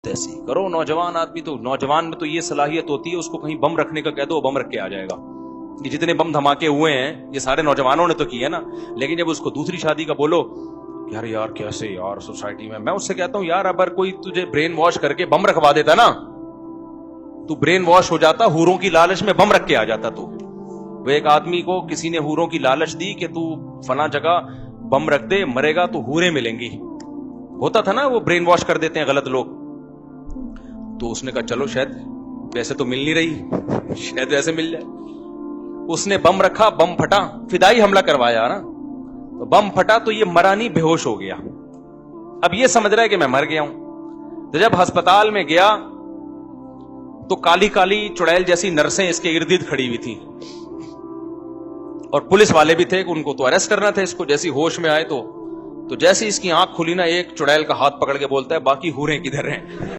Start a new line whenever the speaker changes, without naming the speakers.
ایسی کرو. نوجوان آدمی تو نوجوان میں تو یہ صلاحیت ہوتی ہے, اس کو کہیں بم رکھنے کا کہہ دو بم رکھ کے آ جائے گا. یہ جتنے بم دھماکے ہوئے ہیں یہ سارے نوجوانوں نے تو کیے نا. لیکن جب اس کو دوسری شادی کا بولو, یار کیسے یار سوسائٹی میں اس سے کہتا ہوں یار اگر کوئی تجھے برین واش کر کے بم رکھوا دیتا نا, تو برین واش ہو جاتا, حوروں کی لالچ میں بم رکھ کے آ جاتا. تو وہ ایک آدمی کو کسی نے حوروں کی لالچ دی کہ تو فلاں جگہ بم رکھ دے, مرے گا تو حوریں ملیں گی. ہوتا تھا نا, وہ برین واش کر دیتے ہیں غلط لوگ. تو اس نے کہا چلو شاید ویسے تو مل نہیں رہی, شاید ویسے مل جائے. اس نے بم رکھا, بم پھٹا, فدائی حملہ کروایا نا, تو بم پھٹا تو یہ مرا نہیں, بے ہوش ہو گیا. اب یہ سمجھ رہا ہے کہ میں مر گیا ہوں. تو جب ہسپتال میں گیا تو کالی کالی چڑیل جیسی نرسیں اس کے ارد گرد کھڑی ہوئی تھی, اور پولیس والے بھی تھے, ان کو تو اریسٹ کرنا تھا اس کو. جیسی ہوش میں آئے تو جیسے اس کی آنکھ کھلی نا, ایک چڑیل کا ہاتھ پکڑ کے بولتا ہے باقی حوریں کدھر ہیں.